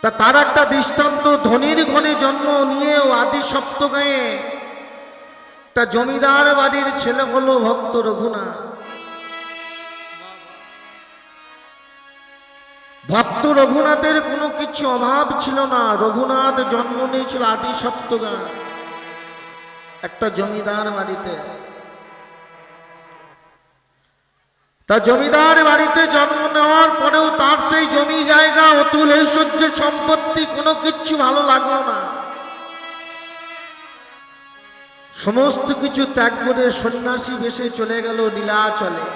তা তার একটা দৃষ্টান্ত, ধনির ঘরে জন্ম নিয়েও আদি সপ্তগাঁয়ে তা জমিদার বাড়ির ছেলে হলো ভক্ত রঘুনাথ। ভক্ত রঘুনাথের কোনো কিছু অভাব ছিল না। রঘুনাথ জন্ম নিয়েছিল আদি সপ্তগাঁ একটা জমিদার বাড়িতে। তা জমিদার বাড়িতে জন্ম নেওয়ার পরেও তার সেই জমি জায়গা অতুল ঐশ্বর্য সম্পত্তি কোনো কিচ্ছু ভালো লাগলো না। সমস্ত কিছু ত্যাগ করে সন্ন্যাসী বেশে চলে গেল নীলাচলে।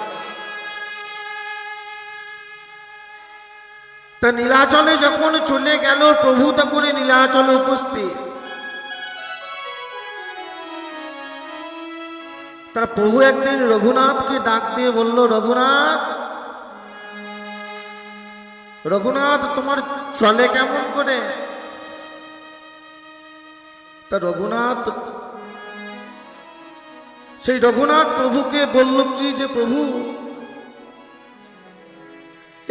তা নীলাচলে যখন চলে গেল, প্রভু তখন নীলাচলে উপস্থিত। তার প্রভু একদিন রঘুনাথকে ডাক দিয়ে বলল, রঘুনাথ, রঘুনাথ তোমার চলে কেমন করে? তা রঘুনাথ, সেই রঘুনাথ প্রভুকে বলল কি যে প্রভু,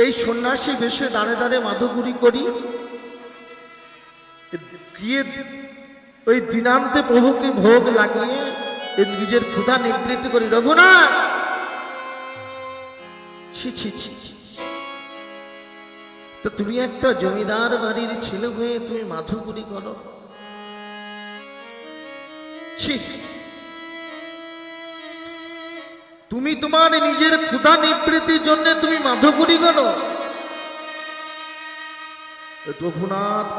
এই সন্ন্যাসী বেশে দাঁড়ে দাঁড়ে মাধুগুরি করি, গিয়ে ওই দিনান্তে প্রভুকে ভোগ লাগিয়ে নিজের ক্ষুধা নিবৃত্তি করি। রঘুনাথ, ছি ছি ছি ছি, তো তুমি একটা জমিদার বাড়ির ছেলে হয়ে তুমি মাধুগুরি করো? ছি, তুমি তোমার নিজের ক্ষুধা নিবৃত্তির জন্য তুমি মাধুগুরি করো? রঘুনাথ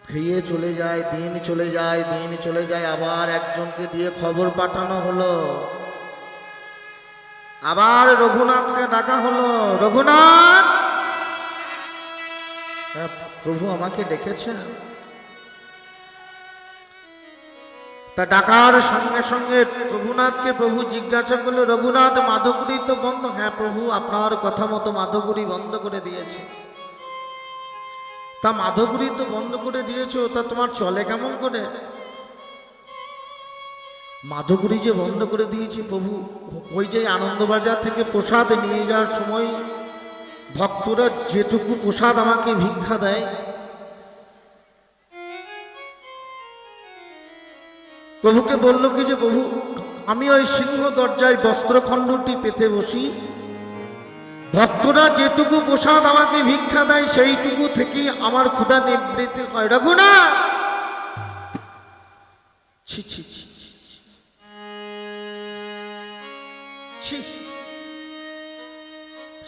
খেয়ে চলে যায়, দিন চলে যায়, দিন চলে যায়। আবার একজনকে দিয়ে খবর পাঠানো হলো, আবার রঘুনাথকে ডাকা হলো, রঘুনাথ, প্রভু আমাকে ডেকেছেন। তা ডাকার সঙ্গে সঙ্গে রঘুনাথকে প্রভু জিজ্ঞাসা করলো, রঘুনাথ মাধুগুরি তো বন্ধ? হ্যাঁ প্রভু, আপনার কথা মতো মাধুগুরি বন্ধ করে দিয়েছে। তা মাধুগুরি তো বন্ধ করে দিয়েছো, তা তোমার চলে কেমন করে? মাধুগুরি যে বন্ধ করে দিয়েছি প্রভু, ওই যে আনন্দবাজার থেকে প্রসাদ নিয়ে যাওয়ার সময় ভক্তরা যেটুকু প্রসাদ আমাকে ভিক্ষা দেয়, প্রভুকে বলল কি যে প্রভু, আমি ওই সিংহ দরজায় বস্ত্রখণ্ডটি পেতে বসি, ভক্তরা যেটুকু প্রসাদ আমাকে ভিক্ষা দেয় সেইটুকু থেকেই আমার ক্ষুধা নিবৃত্তি হয়। রঘুনাথ, ছি ছি ছি ছি,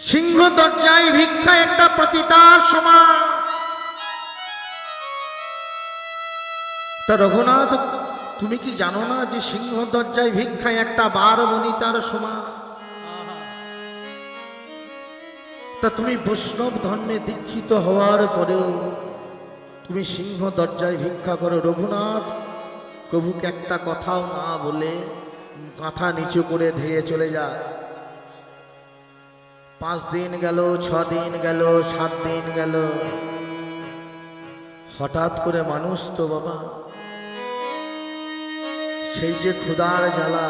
সিংহ দরজায় ভিক্ষা একটা প্রতিদার সমান। তা রঘুনাথ, তুমি কি জানো না যে সিংহ দরজায় ভিক্ষায় একটা 12 বনিতার সমান? তা তুমি বৈষ্ণব ধর্মে দীক্ষিত হওয়ার পরেও তুমি সিংহ দরজায় ভিক্ষা করো? রঘুনাথ প্রভুকে একটা কথাও না বলে মাথা নিচু করে ধেয়ে চলে যায়। 5 দিন গেল, 6 দিন গেল, 7 দিন গেল। হঠাৎ করে মানুষ তো বাবা, সেই যে ক্ষুধার জ্বালা,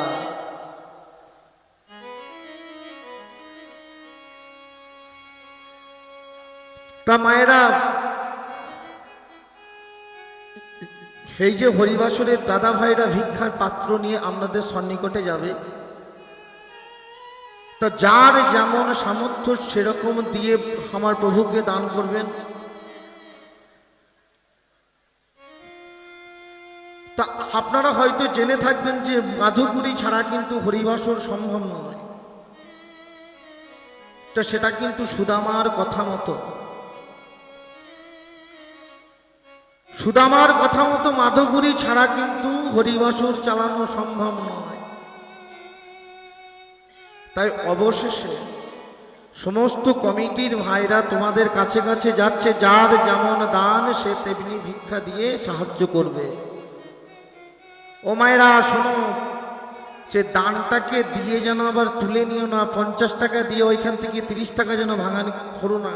তা মায়েরা সেই যে হরিবাসরের দাদা ভাইরা ভিক্ষার পাত্র নিয়ে আপনাদের সন্নিকটে যাবে, তা যার যেমন সামর্থ্য সেরকম দিয়ে আমার প্রভুকে দান করবেন। তা আপনারা হয়তো জেনে থাকবেন যে মাধুগুরি ছাড়া কিন্তু হরিবাসর সম্ভব নয়। তা সেটা কিন্তু সুদামার কথা মতো, সুদামার কথা মতো মাধুগুরি ছাড়া কিন্তু হরিবাসর চালানো সম্ভব নয়। তাই অবশেষে সমস্ত কমিটির ভাইরা তোমাদের কাছে কাছে যাচ্ছে, যার যেমন দান সে তেমনি ভিক্ষা দিয়ে সাহায্য করবে। ও মায়েরা শোনো, সে দানটাকে দিয়ে যেন আবার তুলে নিও না। 50 টাকা দিয়ে ওইখান থেকে 30 টাকা যেন ভাঙানি করো না,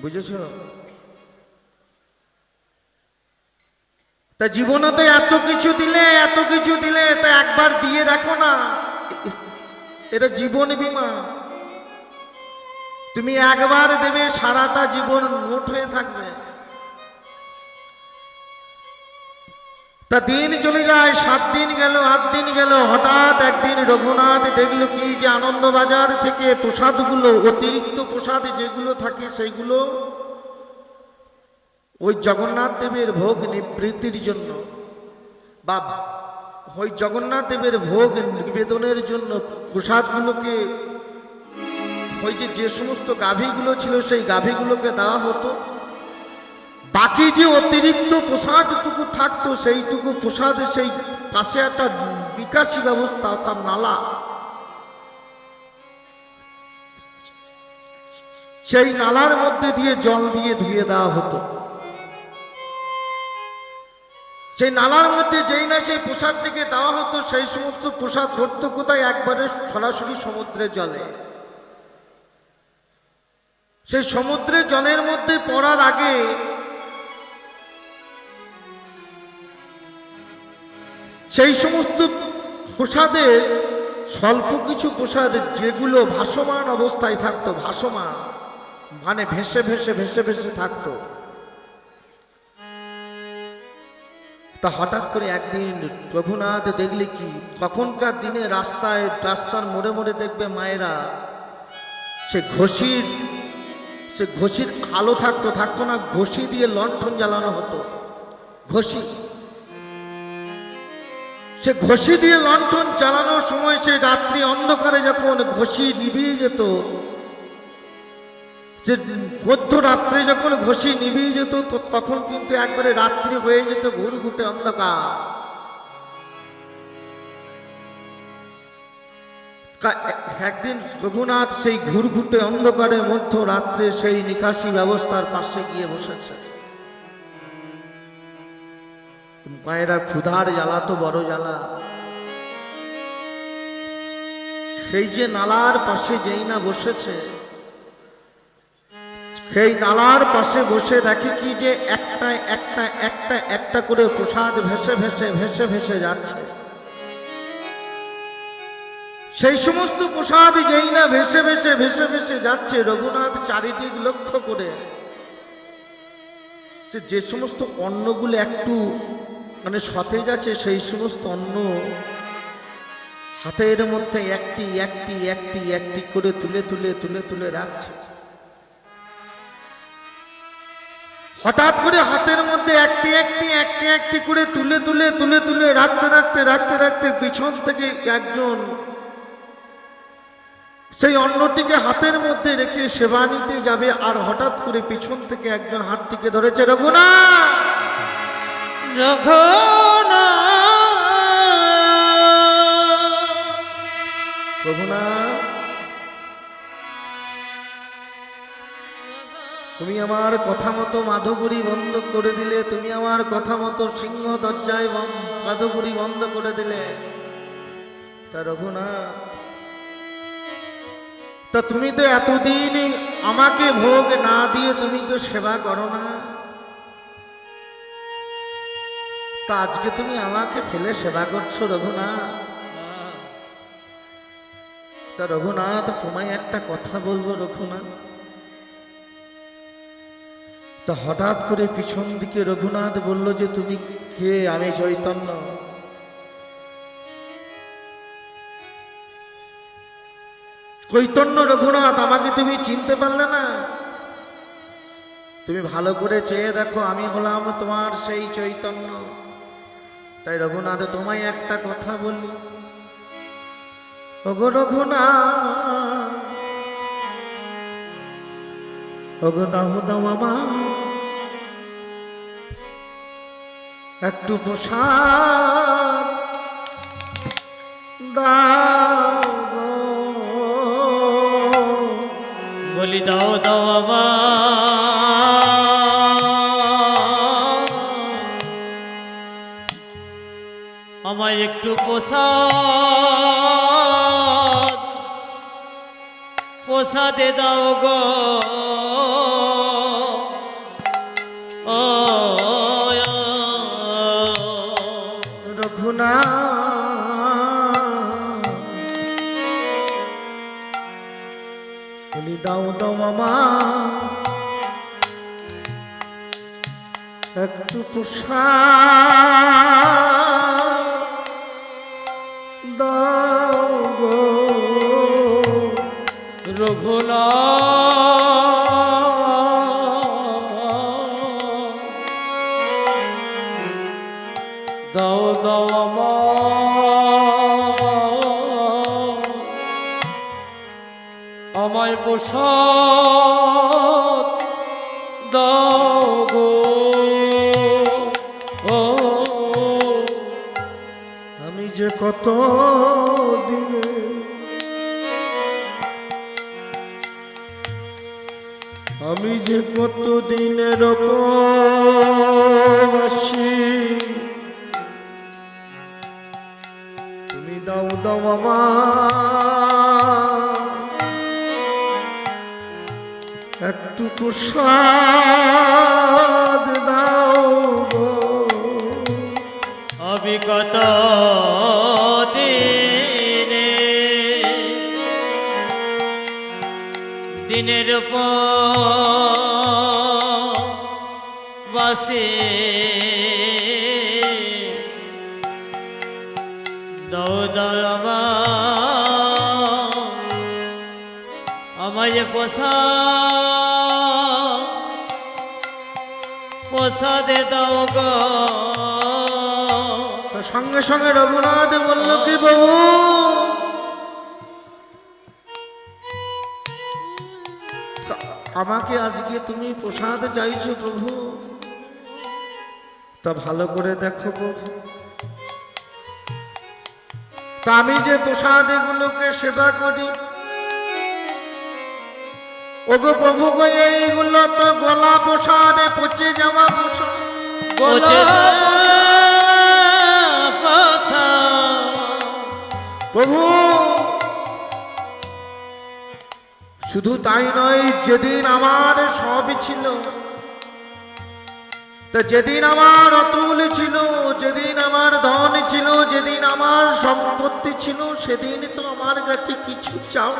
বুঝেছ? তা জীবনে তো এত কিছু দিলে তা একবার দিয়ে দেখো না, এটা জীবন বীমা। তুমি একবার দেবে, সারাটা জীবন নোট হয়ে থাকবে। তা দিন চলে যায়, 7 দিন গেল, 8 দিন গেল। হঠাৎ একদিন রঘুনাথ দেখলো কি যে আনন্দবাজার থেকে প্রসাদগুলো, অতিরিক্ত প্রসাদ যেগুলো থাকে সেইগুলো ওই জগন্নাথ দেবের ভোগ নিবৃত্তির জন্য বা ওই জগন্নাথ দেবের ভোগ নিবেদনের জন্য প্রসাদগুলোকে ওই যে সমস্ত গাভীগুলো ছিল সেই গাভীগুলোকে দেওয়া হতো। বাকি যে অতিরিক্ত প্রসাদটুকু থাকতো সেইটুকু প্রসাদ সেই পাশে একটা নিকাশি ব্যবস্থা, তার নালা, সেই নালার মধ্যে দিয়ে জল দিয়ে ধুয়ে দেওয়া হতো। সেই নালার মধ্যে যেই না সেই প্রসাদটিকে দেওয়া হতো, সেই সমস্ত প্রসাদ ধরতো কোথায়? একবারে সরাসরি সমুদ্রের জলে। সেই সমুদ্রের জলের মধ্যে পড়ার আগে সেই সমস্ত প্রসাদের স্বল্প কিছু প্রসাদ যেগুলো ভাসমান অবস্থায় থাকতো, ভাসমান মানে ভেসে ভেসে ভেসে ভেসে থাকতো। তা হঠাৎ করে একদিন রঘুনাথ দেখলে কি, তখনকার দিনে রাস্তার মোড়ে মোড়ে দেখবে মায়েরা সে ঘষির আলো থাকতো না, ঘষি দিয়ে লণ্ঠন জ্বালানো হতো। সে ঘষি দিয়ে লণ্ঠন জ্বালানোর সময় সে রাত্রি অন্ধকারে যখন ঘষি নিভিয়ে যেত, যে মধ্যরাত্রে যখন ঘষি নিভিয়ে যেত, তো তখন কিন্তু একবারে রাত্রি হয়ে যেত, ঘুরঘুটে অন্ধকার। একদিন রঘুনাথ সেই ঘুরঘুটে অন্ধকারে মধ্যরাত্রে সেই নিকাশি ব্যবস্থার পাশে গিয়ে বসেছে। মায়েরা ক্ষুধার জ্বালা তো বড় জ্বালা। সেই যে নালার পাশে যেই না বসেছে, সেই নালার পাশে বসে দেখে কি যে একটা করে প্রসাদ ভেসে ভেসে ভেসে ভেসে যাচ্ছে। সেই সমস্ত প্রসাদ যেই না ভেসে ভেসে ভেসে ভেসে যাচ্ছে, রঘুনাথ চারিদিক লক্ষ্য করে যে সমস্ত অন্নগুলো একটু মানে সতেজ আছে, সেই সমস্ত অন্ন হাতের মধ্যে একটি করে তুলে রাখছে। হঠাৎ করে হাতের মধ্যে একটি করে তুলে রাখতে পিছন থেকে একজন সেই অন্নটিকে হাতের মধ্যে রেখে সেবা নিতে যাবে, আর হঠাৎ করে পিছন থেকে একজন হাতটিকে ধরেছে। রঘুনাথ তুমি আমার কথা মতো মাধুগুড়ি বন্ধ করে দিলে, তুমি আমার কথা মতো সিংহ দরজায় মাধুগুড়ি বন্ধ করে দিলে। তা রঘুনাথ, তা তুমি তো এতদিন আমাকে ভোগ না দিয়ে তুমি তো সেবা করো না, তা আজকে তুমি আমাকে ফেলে সেবা করছো রঘুনাথ। তা রঘুনাথ, তোমায় একটা কথা বলবো রঘুনাথ। তা হঠাৎ করে পিছন দিকে রঘুনাথ বলল যে তুমি কে? আমি চৈতন্য। চৈতন্য রঘুনাথ, আমাকে তুমি চিনতে পারলে না? তুমি ভালো করে চেয়ে দেখো, আমি হলাম তোমার সেই চৈতন্য। তাই রঘুনাথ, তোমায় একটা কথা বলি। ওগো রঘুনাথ, ওগো দাও আমার একটু প্রসাদ দাও, বলি দাও আমার আমায় একটু প্রসাদে দাও গো। ও রঘুনাথ, বলি দাও আমার একটু প্রসাদ দাও গো রঘুনাথ দাও দাও আমায় প্রসাদ দাও গো ও আমি যে কত দিনে আমি যে কত দিনের উপবাসী তুমি দাও দাও আমার একটু প্রসাদ দাও গো অবিগত দিনে দিনের বাসে দাও দাও আমায় প্রসাদে দাও গো। তো সঙ্গে সঙ্গে রঘুনাথ বলল কি বাবু আমাকে আজকে তুমি প্রসাদ চাইছো প্রভু, তা ভালো করে দেখো প্রভু, তা আমি যে প্রসাদ এগুলোকে সেবা করি ওগো প্রভু গো এইগুলো তো গলা প্রসাদে পচে যাওয়া প্রসাদ প্রভু। শুধু তাই নয়, যেদিন আমার সব ছিল, তা যেদিন আমার অতুল ছিল, যেদিন আমার ধন ছিল, যেদিন আমার সম্পত্তি ছিল, সেদিন তো আমার কাছে কিছু চাও।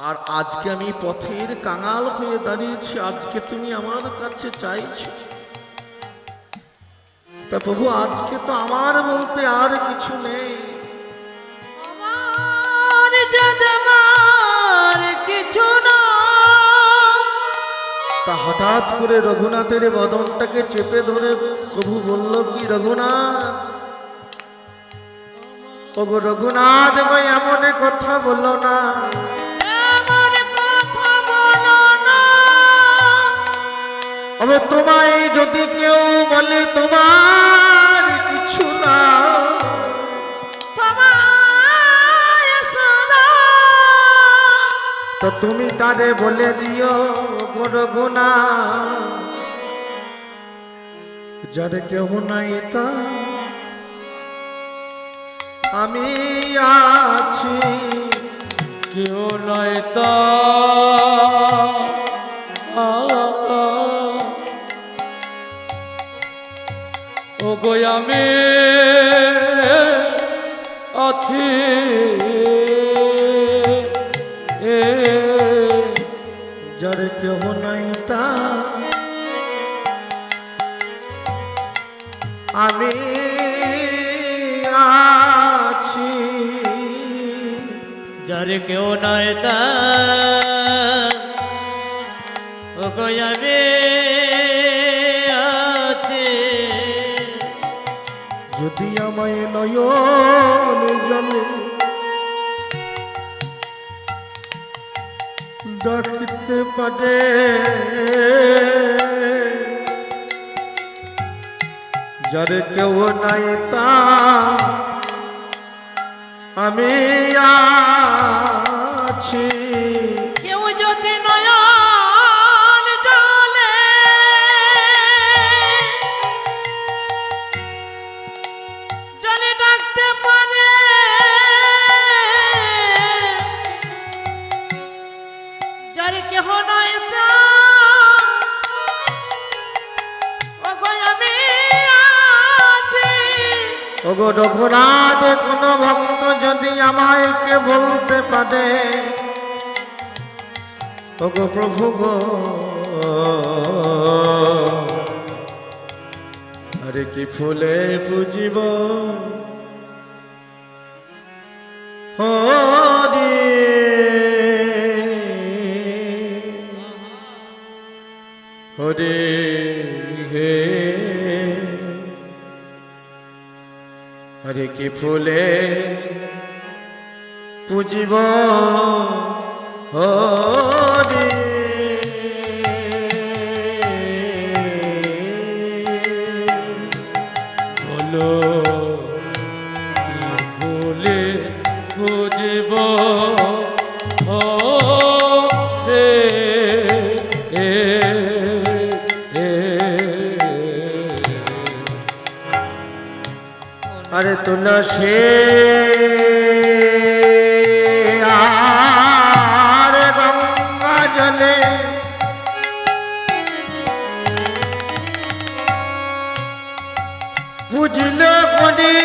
আর আজকে আমি পথের কাঙাল হয়ে দাঁড়িয়েছি, আজকে তুমি আমার কাছে চাইছো। তা প্রভু আজকে তো আমার বলতে আর কিছু নেই, কিছু না। তা হঠাৎ করে রঘুনাথের বদনটাকে চেপে ধরে প্রভু বলল কি রঘুনাথ, ওগো রঘুনাথ গো এমন কথা বললো না, আমি তোমায় যদি কেউ বলে তোমার কিছু না, তো তুমি তারে বলে দিও গো রঘুনাথ যারে কেউ নাই তা আমি আছি, কেউ নয় তা ও গো আমি আছি, যারে কেউ নাই তা আমি আছি, যার কেউ নয় তা ও গো আমি আছি। যদি আমায় নয়ন জলে ডাকতে পারে, যারে কেউ নাই তা আমি আছি, কেউ যদি নয়ন জলে জলে ডাকতে পারে, যার কেহ নয় তা ও গো আমি আছি। ওগো রঘুনাথ কোন ভক্ত যদি যদি আমায় কে বলতে পারে ওগো প্রভু গো, আরে কি ফুলে পুজিব হরি, হরি হে, হরে কি ফুলে পুজিব হরি। বলো কি ফুলে বুঝিব রে এ এ আরে তুলসী আর গঙ্গা জলে বুঝল করি,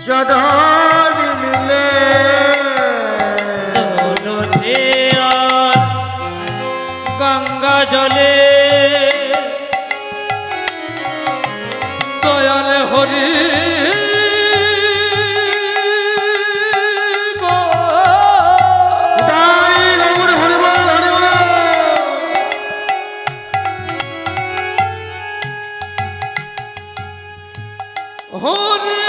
চরণ মিলে তুলসী আর গঙ্গা জলে দয়াল হরি গো, তাই গৌর হরি বল, হরি বল। হরি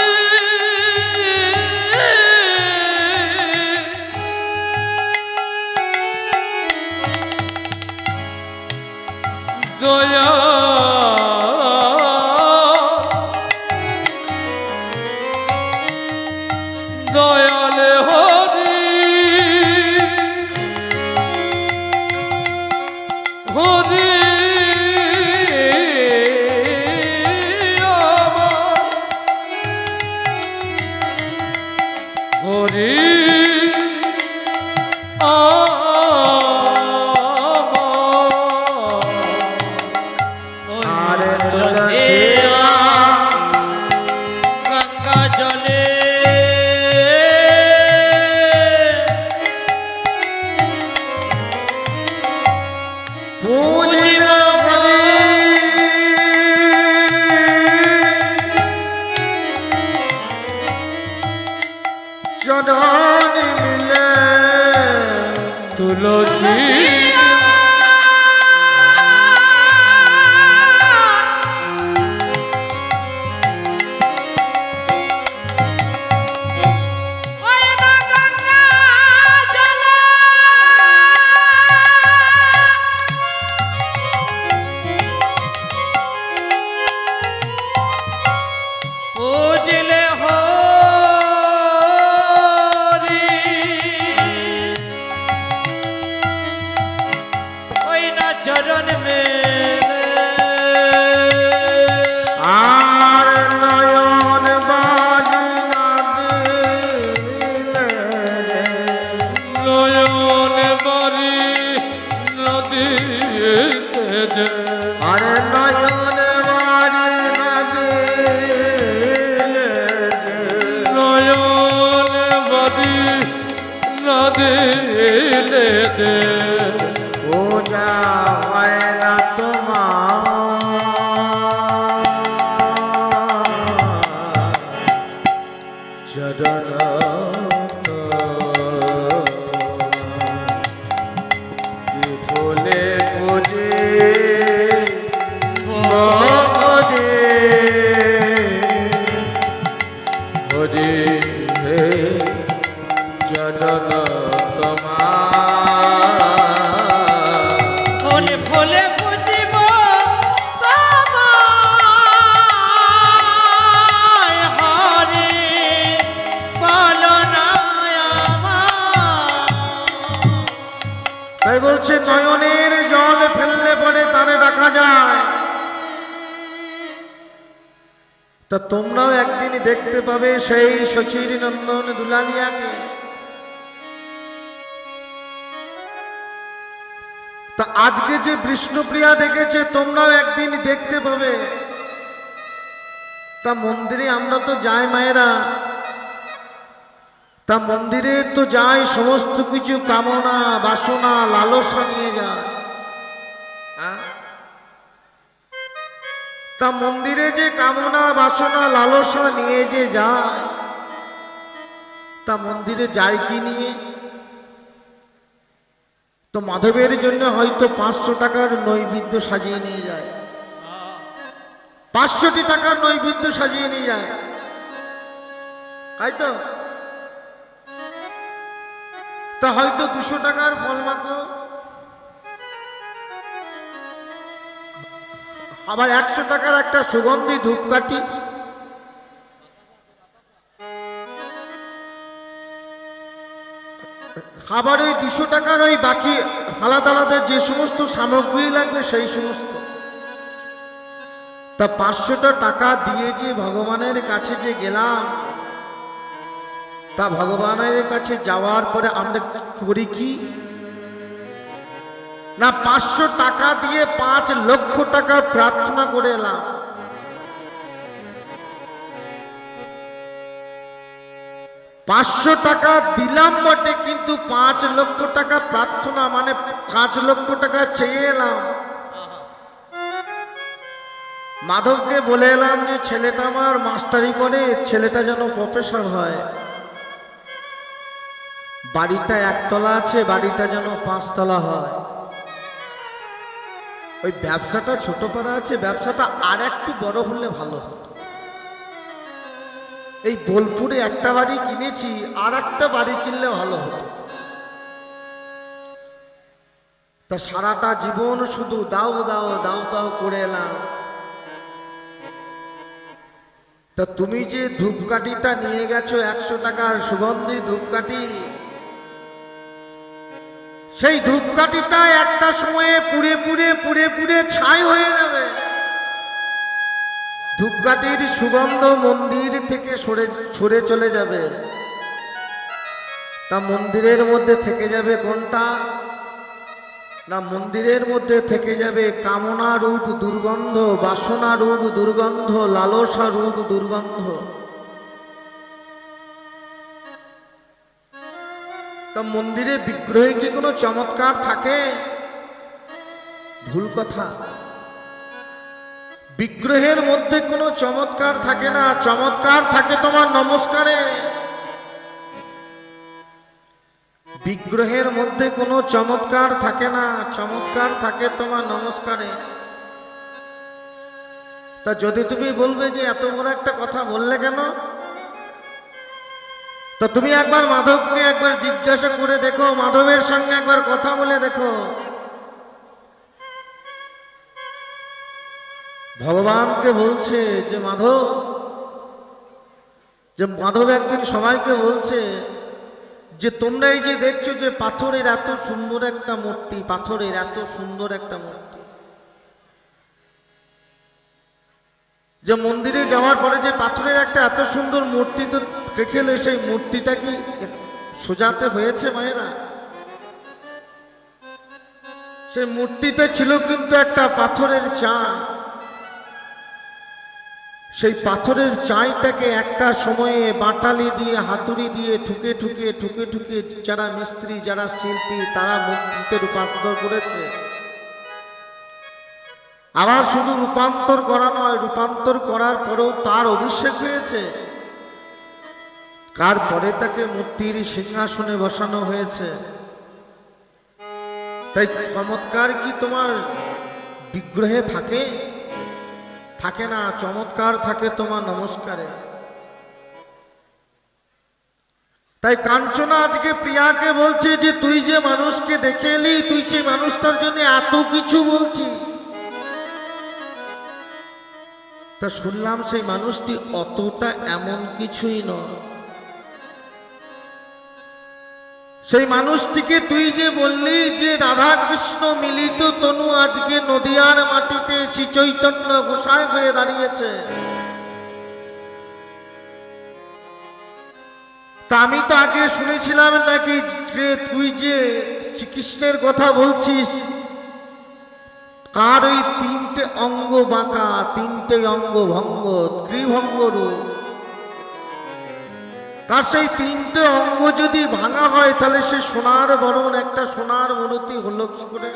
দয়া দয়াল হরি হরি আমার হরি আরে তুলসী আর গঙ্গা জলে পুজিব বলি চরণ মিলে তুলসী ওই না গঙ্গা জলে বুঝলে হরি, ওই না চরণ মেলে আর নয়ন বাজি না দিলে রে, নয়ন বাড়ি নদীতে যে আরে নয়ন বাজি না দিলে রে, নয়ন বাড়ি নদীতে যে পূজা হয় না তোমার চরণ কি ফুলে পুজে হরে হরে হে চরণ তোমার ফুলে ফুলে বুঝিব তোমায় হরি, বলো না আমার। তাই বলছে নয়নের জল ফেললে পরে তারে ডাকা যায়। তা তোমরাও একদিন দেখতে পাবে সেই শশীর নন্দন দুলালিয়াকে। তা আজকে যে বিষ্ণুপ্রিয়া দেখেছে তোমরাও একদিন দেখতে পাবে। তা মন্দিরে আমরা তো যাই মায়েরা, তা মন্দিরে তো যাই সমস্ত কিছু কামনা বাসনা লালসা নিয়ে যায়। হ্যাঁ? তা মন্দিরে যে কামনা বাসনা লালসা নিয়ে যে যায়, তা মন্দিরে যায় কি নিয়ে? তো মাধবের জন্য হয়তো 500 টাকার নৈবেদ্য সাজিয়ে নিয়ে যায়, 500টি টাকার নৈবেদ্য সাজিয়ে নিয়ে যায়, তাই তো? তা হয়তো 200 টাকার ফল মাখো, আবার 100 টাকার একটা সুগন্ধি ধূপকাঠি, আবার ওই 200 টাকার ওই বাকি আলাদা আলাদা যে সমস্ত সামগ্রী লাগবে সেই সমস্ত। তা 500টা টাকা দিয়ে যে ভগবানের কাছে যে গেলাম, তা ভগবানের কাছে যাওয়ার পরে আমরা করি কি না, 500 টাকা দিয়ে 5 লক্ষ টাকা প্রার্থনা করে এলাম। পাঁচশো টাকা দিলাম বটে, কিন্তু 5 লক্ষ টাকা প্রার্থনা মানে 5 লক্ষ টাকা চেয়ে এলাম। মাধবকে বলে এলাম যে ছেলেটা আমার মাস্টারি করে, ছেলেটা যেন প্রফেসর হয়, বাড়িটা 1 তলা আছে, বাড়িটা যেন 5 তলা হয়, ওই ব্যবসাটা ছোট করা আছে, ব্যবসাটা আর একটু বড় হলে ভালো হতো। এই বোলপুরে একটা বাড়ি কিনেছি, আর একটা বাড়ি কিনলে ভালো হতো। তা সারাটা জীবন শুধু দাও দাও দাও দাও করে এলাম। তা তুমি যে ধূপকাঠিটা নিয়ে গেছো 100 টাকার সুগন্ধি ধূপকাঠি, সেই ধূপকাঠিটা একটা সময়ে পুড়ে পুড়ে পুড়ে পুড়ে ছাই হয়ে যাবে। ধূপকাঠির সুগন্ধ মন্দির থেকে সরে চলে যাবে। তা মন্দিরের মধ্যে থেকে যাবে কোনটা না, মন্দিরের মধ্যে থেকে যাবে কামনা রূপ দুর্গন্ধ, বাসনা রূপ দুর্গন্ধ, লালসা রূপ দুর্গন্ধ। তা মন্দিরে বিগ্রহে কি কোনো চমৎকার থাকে? ভুল কথা। বিগ্রহের মধ্যে কোনো চমৎকার থাকে না, চমৎকার থাকে তোমার নমস্কারে। বিগ্রহের মধ্যে কোনো চমৎকার থাকে না, চমৎকার থাকে তোমার নমস্কারে। তা যদি তুমি বলবে যে এত বড় একটা কথা বললে কেন, তা তুমি একবার মাধবকে একবার জিজ্ঞাসা করে দেখো, মাধবের সঙ্গে একবার কথা বলে দেখো। ভগবানকে বলছে যে মাধব একদিন সবাইকে বলছে যে তোমরা এই যে দেখছো যে পাথরের এত সুন্দর একটা মূর্তি, পাথরের এত সুন্দর একটা মূর্তি, যে মন্দিরে যাওয়ার পরে যে পাথরের একটা এত সুন্দর মূর্তি তো দেখলে, সেই মূর্তিটা কি সোজাতে হয়েছে মায়েরা? সেই মূর্তিটা ছিল কিন্তু একটা পাথরের চাই। সেই পাথরের চাইটাকে একটা সময়ে বাটালি দিয়ে হাতুড়ি দিয়ে ঠুকে ঠুকে ঠুকে ঠুকে যারা মিস্ত্রি যারা শিল্পী তারা মূর্তিতে রূপান্তর করেছে। আবার শুধু রূপান্তর করা নয়, রূপান্তর করার পরেও তার অভিষেক হয়েছে, কার পরে তাকে মূর্তির সিংহাসনে বসানো হয়েছে। তাই চমৎকার কি তোমার বিগ্রহে থাকে? থাকে না, চমৎকার থাকে তোমার নমস্কারে। তাই কাঞ্চনা আজকে প্রিয়াকে বলছে যে তুই যে মানুষকে দেখে এলি, তুই সেই মানুষটার জন্য এত কিছু বলছিস। তা শুনলাম সেই মানুষটি অতটা এমন কিছুই নয়। সেই মানুষটিকে তুই যে বললি যে রাধা কৃষ্ণ মিলিত তনু আজকে নদিয়ার মাটিতে শ্রী চৈতন্য গোসাই হয়ে দাঁড়িয়েছে, তা আমি তো আগে শুনেছিলাম নাকি যে তুই যে শ্রীকৃষ্ণের কথা বলছিস তার ওই তিনটে অঙ্গ বাঁকা, তিনটে অঙ্গ ভঙ্গ, ত্রিভঙ্গ রূপ। তার সেই তিনটে অঙ্গ যদি ভাঙা হয় তাহলে সে সোনার বরণ, একটা সোনার মূর্তি হলো কি করে?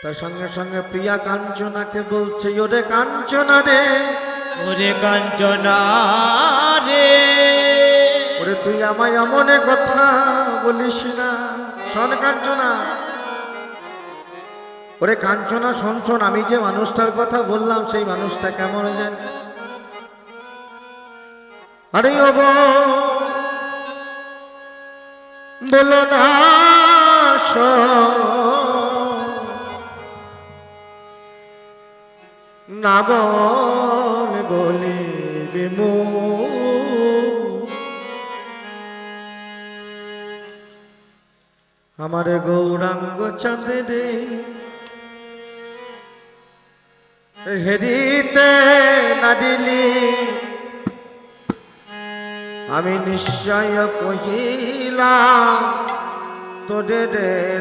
তার সঙ্গে সঙ্গে প্রিয়া কাঞ্চনাকে বলছে, ওরে কাঞ্চনা রে, ওরে কাঞ্চনা রে, ওরে তুই আমায় এমন কথা বলিস না। শোন কাঞ্চনা, ওরে কাঞ্চনা শোন শোন, আমি যে মানুষটার কথা বললাম সেই মানুষটা কেমন জানি? আরে ও বলো না না বলি বিমু, আমার গৌরাঙ্গ চাঁদে হেরিতে না দিলি, আমি নিশ্চয় কহিলাম তোদের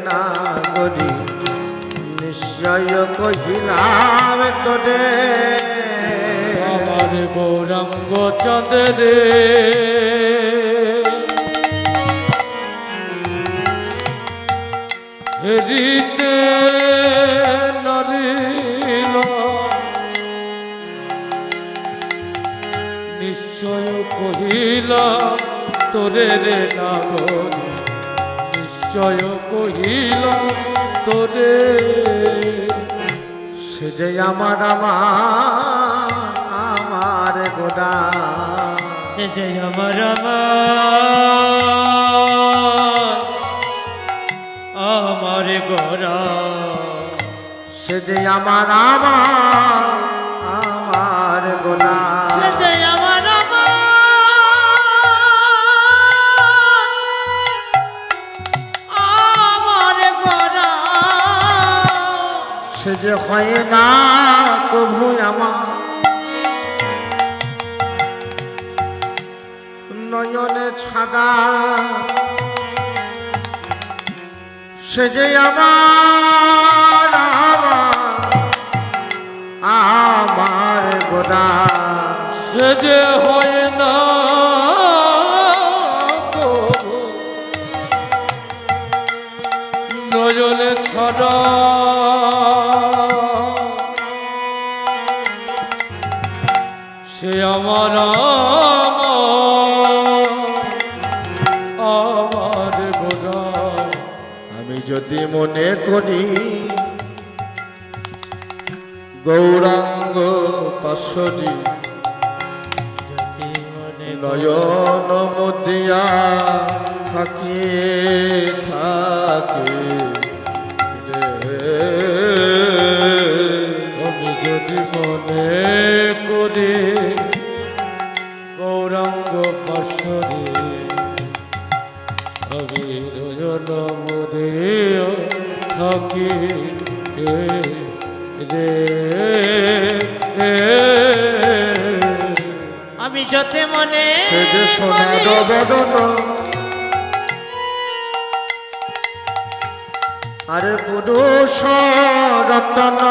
না গরি, নিশ্চয় কহিলাম তোদের। আমার গৌরাঙ্গ চাঁদরে হেরিতে নারিল, নিশ্চয় কহিলাম তোরে রে নাগর, নিশ্চয় কহিলাম তোরে। সে যে আমার গোড়া, সে যে আমার আমার গোরা, সে যে আমার গোড়া, সে যে আমার আমার গোরা, সে যে হয় না প্রভু আমার নয়নে ছাড়া, সে যে আমার গোড়া, সে যে হয় না কবু নয়নে ছাড়া, সে আমার গোড়া। আমি যদি মনে করি গৌরাঙ্গ পাশরি, যদি মনে নয়ন মদিয়া থাকি রে, আমি যদি মনে করি গৌরাঙ্গ পাশরে, আমি নয়ন মদিয়া থাকি রে। আমি যতে মনে সে যে সোনার বদন, আরে পুরুষ রতন,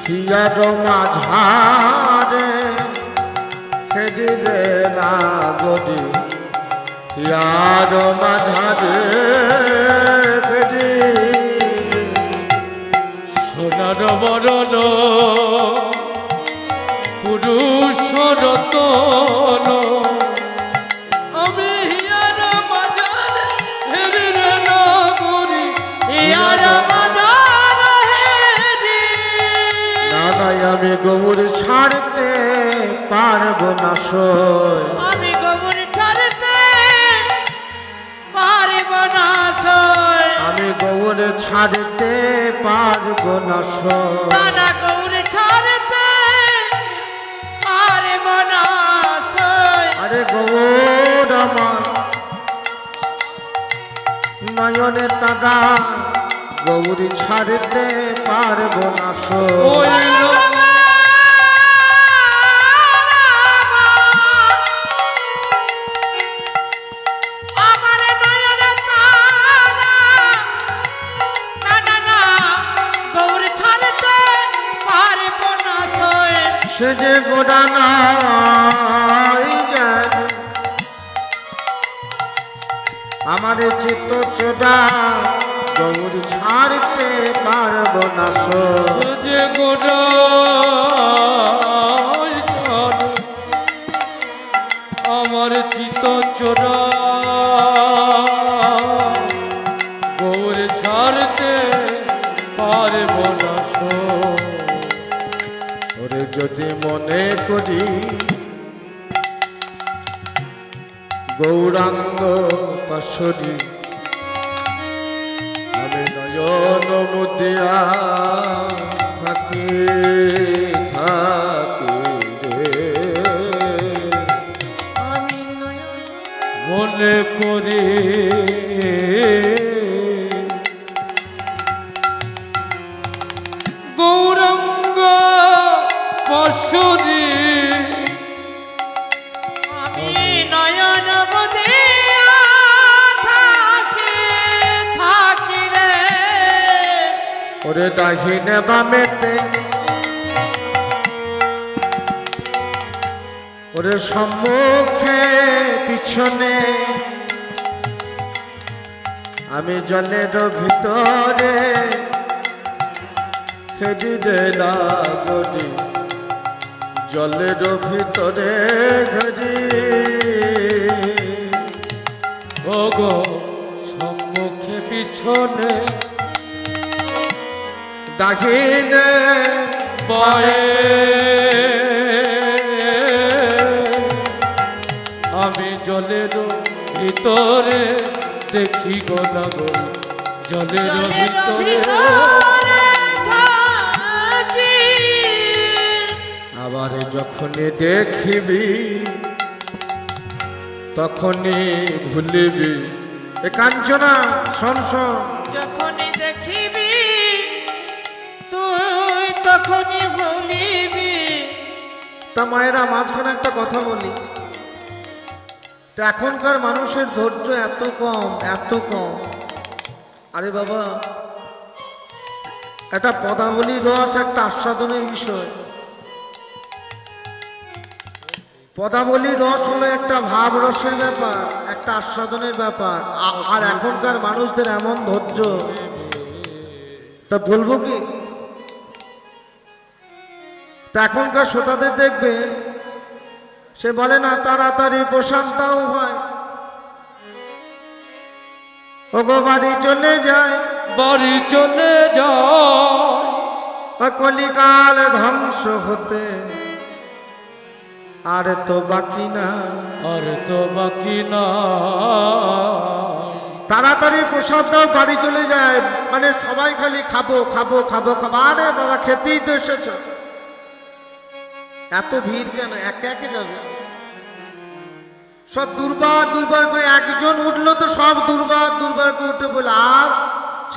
হিয়ার মাঝারে খেদিলে না গদি, হিয়ার মাঝারে খেদি, সোনার বরণ পুরুষ রতন, আমি হিয়ার মাঝার হেরির নাগরি, ইয়ার মাদার হেরি, না নাই আমি গৌর ছাড়তে পারবো না সই, আমি গোবর ছাড়তে পারিব না সই, আমি গৌর ছাড়তে পারবো না সই। নানা গৌর ছাড়তে পারিব না সই, আরে গৌর আমার নয়নে তারা, গৌরী ছাড়তে পারবো না সই। ওই আমার নয়নে তারা, সে যে গোডানাই যায় আমার চিত্ত চোরা গৌর ছাড়তে পারব না সো যে গোড়া আমার চিত চোরা গৌর ছাড়তে পারব না সো ওরে যদি মনে করি গৌরাঙ্গ পাশরি আমি নয়ন মুদিয়া থাকি থাকি রে আমি নয়ন মনে করি গৌরাঙ্গ পাশরি আমি নয়ন বদিয়া থাকি থাকি রে ওরে ডাহিনে বামেতে ওরে সম্মুখে পিছনে আমি জলের ভিতরে খেদি দেলা গদি জলের ভিতরে ঘড়ি ওগো সম্মুখে পিছনে দাহিনে বায়ে আমি জলের ভিতরে দেখি গোনা গরি জলের জলের ভিতরে ভিতরে থাকি আবার যখনই দেখিবি তখনই ভুলিবি এ কাঞ্চনা শোন শোন যখনই দেখিবি তুই তখনই ভুলিবি তা মায়েরা মাঝখানে একটা কথা বলি তা এখনকার মানুষের ধৈর্য এত কম এত কম আরে বাবা একটা পদাবলী রস একটা আস্বাদনের বিষয় পদাবলী রস হলো একটা ভাব রসের ব্যাপার একটা আস্বাদনের ব্যাপার আর এখনকার মানুষদের এমন ধৈর্য তা বলবো কি তা এখনকার শ্রোতাদের দেখবে সে বলে না তাড়াতাড়ি প্রশান্তাও হয় ওগো বাড়ি চলে যায় বাড়ি চলে যায় ও কলিকাল ধ্বংস হতে আর তো বাকি না আর তো বাকি না তাড়াতাড়ি প্রসাদ দাও বাড়ি চলে যায় মানে সবাই খালি খাবো খাবো খাবো খাবো আরে বাবা খেতেই তো এসেছ এত ভিড় কেন একে একে যাবে সব দুর্বার দুর্বার করে একজন উঠলো তো সব দুর্বার দুর্বার করে উঠে বলে আর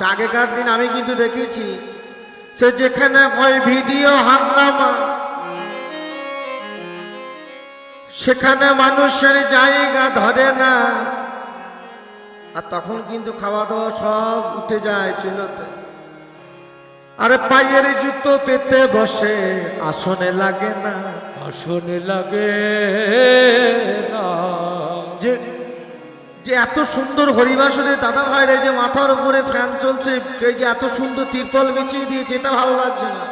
আগেকার দিন আমি কিন্তু দেখেছি সে যেখানে হয় ভিডিও হাঙ্গামা সেখানে মানুষের জায়গা ধরে না আর তখন কিন্তু খাওয়া দাওয়া সব উঠে যায় চুলোতে আরে পায়ের জুতো পেতে বসে আসনে লাগে না আসনে লাগে না যে যে এত সুন্দর হরিবাসনে দাদা ভাইরে যে মাথার উপরে ফ্যান চলছে এই যে এত সুন্দর তিরপল বিছিয়ে দিয়েছে এটা ভালো লাগছে না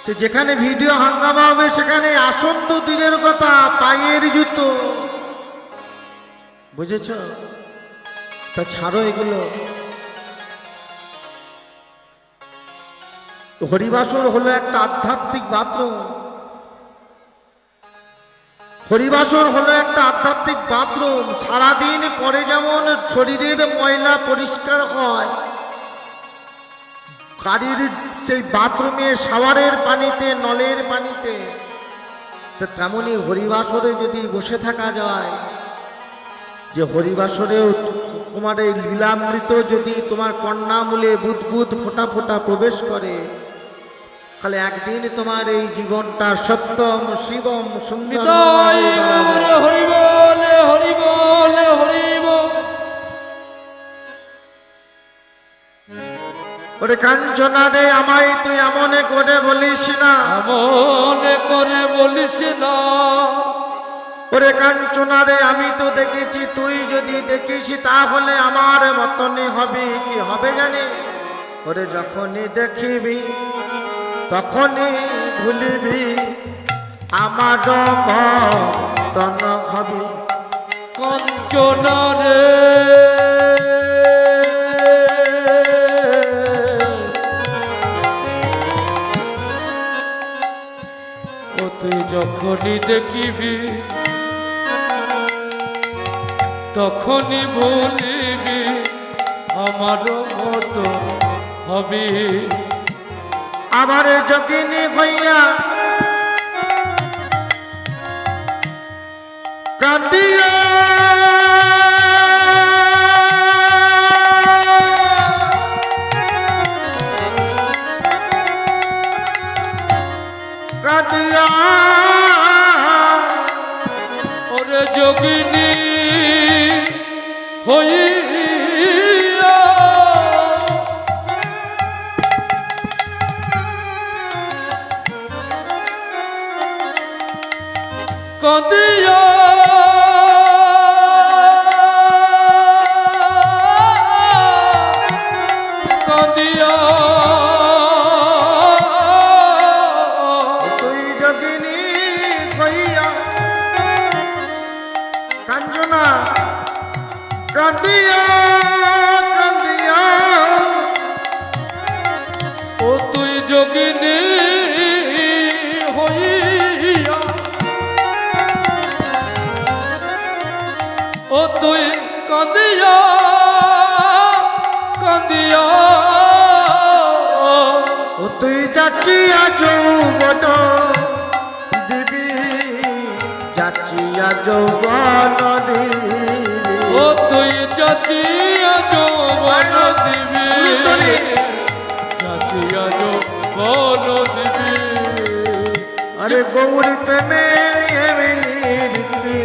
সে যেখানে ভিডিও হাঙ্গামা হবে সেখানে আসন তো দূরের কথা পায়ের জুতো বুঝেছ তা ছাড়ো এগুলো হরিবাসর হলো একটা আধ্যাত্মিক বাথরুম হরিবাসর হলো একটা আধ্যাত্মিক বাথরুম সারাদিন পরে যেমন শরীরের ময়লা পরিষ্কার হয় গাড়ির সেই বাথরুমে শাওয়ারের পানিতে নলের পানিতে তো তেমনই হরিবাসরে যদি বসে থাকা যায় যে হরিবাসরেও তোমার এই লীলামৃত যদি তোমার কন্যামূলে বুদবুদ ফোঁটা ফোঁটা প্রবেশ করে তাহলে একদিন তোমার এই জীবনটা সত্যম শিবম সুন্দর নিতাই গৌর হরি বলে হরি বলে হরি বল ওরে কাঞ্চনা রে আমায় তুই এমন করে বলিস না, মনে করে বলিস না। ওরে কাঞ্চনা রে আমি তো দেখেছি, তুই যদি দেখিস তাহলে আমার মতনই হবে। কি হবে জানি? ওরে যখনই দেখিবি তখনই ভুলিবি আমার মতন হবি। কাঞ্চনা রে ও তুই যখনই দেখিবি তখনই ভুলিবি আমার মতো হবি। আমার যোগিনী হইয়া কাঁদিয়া কাঁদিয়া ওরে যোগিনী হইয়া কাঁদিয়া কাঁদিয়া তুই যোগিনী হইয়া কাঞ্চনা কাঁদিয়া কাঁদিয়া ও তুই যোগিনী হইয়া ও তুই কাঁদিয়া কাঁদিয়া ও তুই যাচ্ছিয়া যৌবন দিবি, যাচ্ছিয়া যৌবন দিবি। ও তুই যাচিয়া যৌবন দিবি, যাচিয়া যৌবন দিবি। আরে গৌরী প্রেমের এমনি রীতি,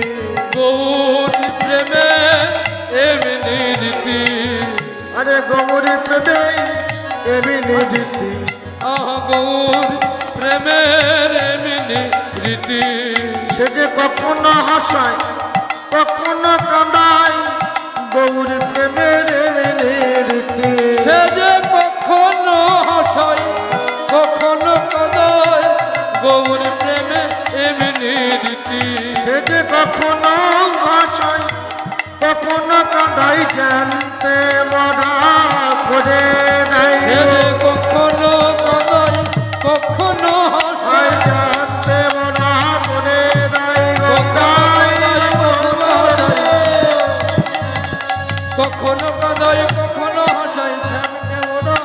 গৌর প্রেমে এমনি রীতি, আরে গৌরী প্রেমে এমনি রীতি। আহ গৌর প্রেমের এমনি রীতি। সে যে কখনো হাসায় কখনো কাঁদায়, গৌরী প্রেমের এমনি রীতি। সে যে কখনো হাসায় কখনো কাঁদায়, গৌর প্রেমে এমনি রীতি। সে যে কখনো হাসায় কখনো কাঁদায়, জানতে মরা করে দেয়। সে যে কখনো কাঁদায় কখনো হাসায়, জানতে মরা করে দেয়। কখনো কাঁদায় কখনো হাসায়, শ্যামকে মোরা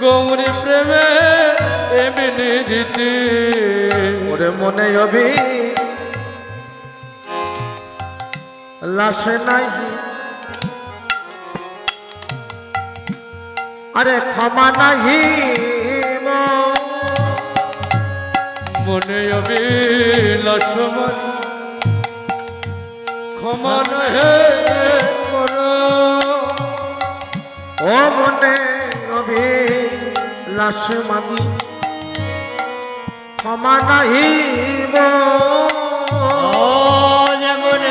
গৌরী প্রেমে এমনি রীতি। ওরে মনে হবি লাশে নাই, আরে ক্ষমা নাহি মনে অবিলাস ক্ষমা নহে কর। ও মনে হবি লাশ মাগি ক্ষমা নাহি ও যেমন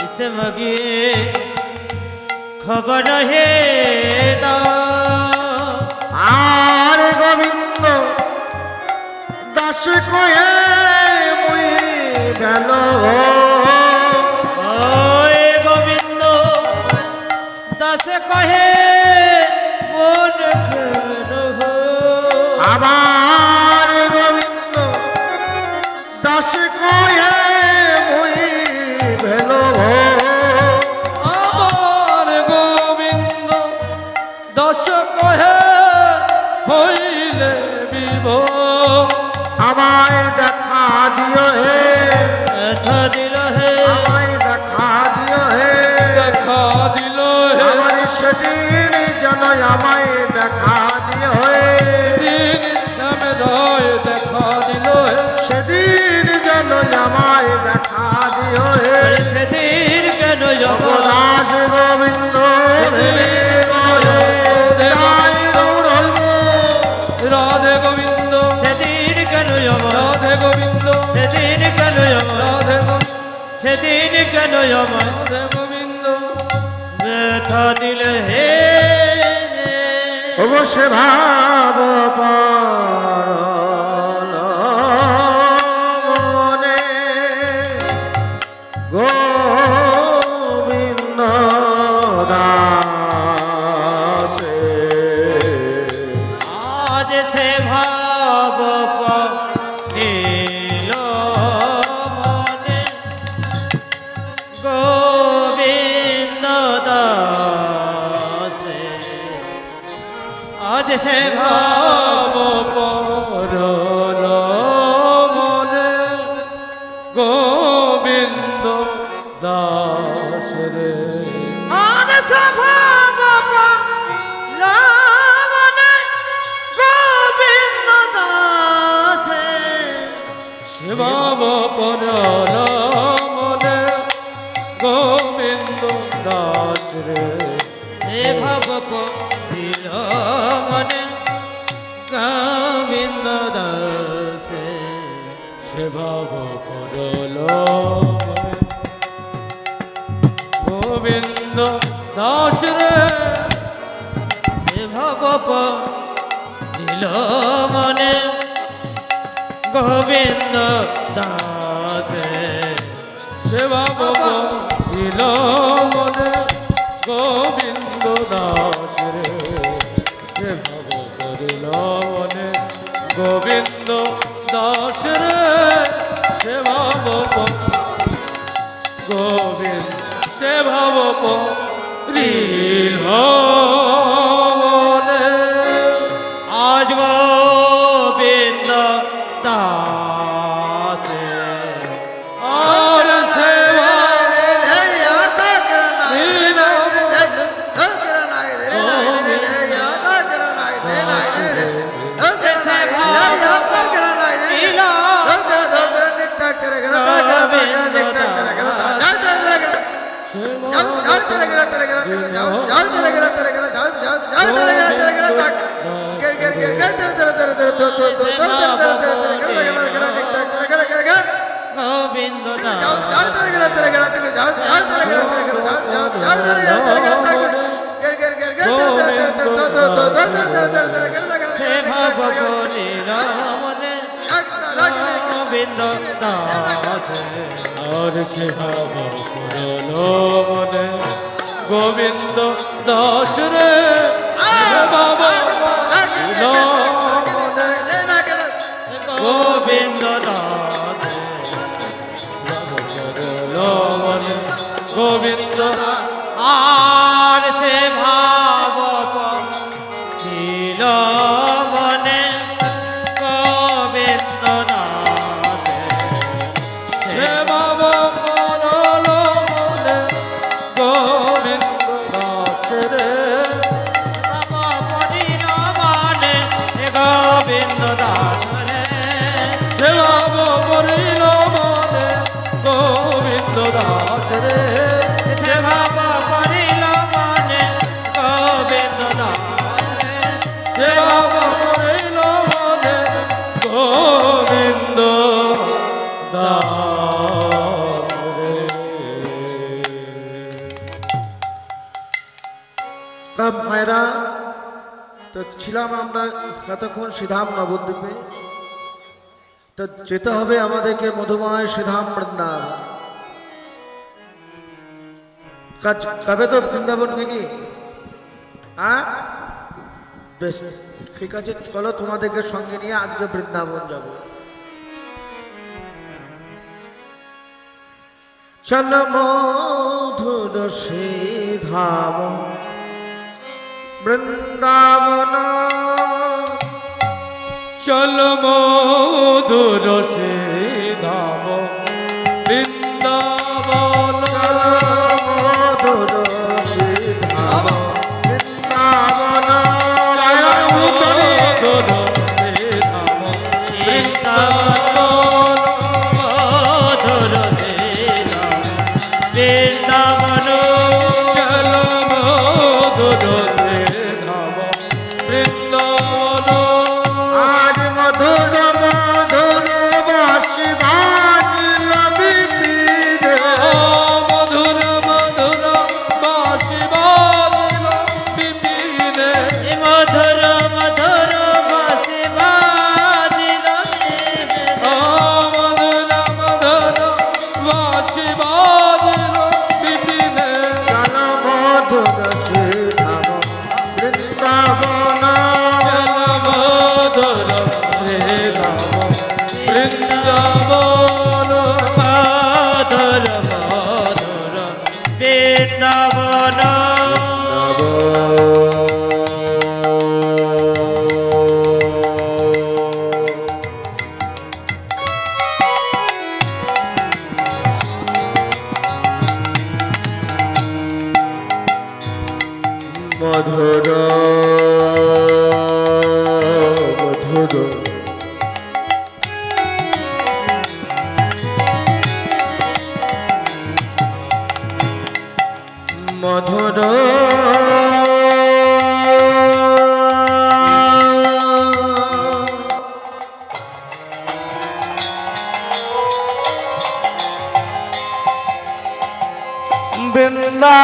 ইসে মগে খবর হে আর গোবিন্দ দাস কয়ে মুই ভেলো ওই গোবিন্দ দাস কহে মন করো। আবার গোবিন্দ দাস কয়ে মুই ভেলো আমার গোবিন্দ দশ কহে হইলে বিভোর। আমায় দেখা দিও হে, ব্যথা দিল হে আমায় দেখা দিও হে। দেখা দিল হে আমার সেদিন যেন আমায় দেখা দিও হে, দিন নামে রয় দেখা দিল হে সেদিন যেন আমায় দেখা দিও হে। সেদিন কেন দাস গোবিন্দ ভেবে গোবিন্দ সেদিন কেন আমার রাধে গোবিন্দ সেদিন কেন আমার রাধে গোবিন্দ সেদিন কেন আমার রাধে গোবিন্দ ব্যথা দিলে হে অবশ্যই ভাব পারল মনে গোবিন্দ দাসে আজ সে ভাব পাইল মনে গোবিন্দ দাসে আজ সে ভাব পরল মনে গোবিন্দ দাস রে আর সে ভাব পাইল মনে গোবিন্দ দাসে শিবাব পরল মনে গোবিন্দ দাস রে সে ভাব পাইল মনে গোবিন্দ দাসে শিবাব পরল মনে গোবিন্দ দাস রে সে ভাব দিল মনে গোবিন্দ দাসে শিবাব দিল মনে গোবিন্দ দাস রে শিবাব করিল মনে গোবিন্দ দাস রে শিবাব গোবিন্দ শিবাব রিল মনে আজ গোবিন্দ দাসে আর সেবা গোবিন্দ দাস সে ভাব করিল মনে গোবিন্দ দাসে আর শিবাব করল মনে গোবিন্দ দাস রে শিবাব করিল মনে গোবিন্দ দাসে করল মনে গোবিন্দ আর সে ভাব ছিল মনে গোবিন্দ দাসে শিবাব করল মনে গোবিন্দ দাস রে পরিণ মানে গোবিন্দ দাস রে শিবাব করিল মনে গোবিন্দ দাস রে সে ভাব করিল মানে গোবিন্দ দাস রে শিবাব করিল মনে গোবিন্দ দাস রে তা মায়েরা তো ছিলাম আমরা কতক্ষণ শ্রীধাম নবদ্বীপে, তো যেতে হবে আমাদেরকে মধুময় শ্রীধাম বৃন্দাবন। কবে তো বৃন্দাবন নাকি? হ্যাঁ বেশ ঠিক আছে, চলো তোমাদেরকে সঙ্গে নিয়ে আজকে বৃন্দাবন যাব। চল মধুর শ্রীধাম বৃন্দাবন, চল মধুর সে ধাম বৃন্দাবন মধুর শ্রীধাম বৃন্দাবন, মধুর সে ধাম বৃন্দাবন মধুর সে বৃন্দাবন চল মধুর সে ধাম বৃন্দাবন আজ বৃন্দাবন মধুর মধুর বৃন্দাবন মধুর মধুর মধুর বৃন্দা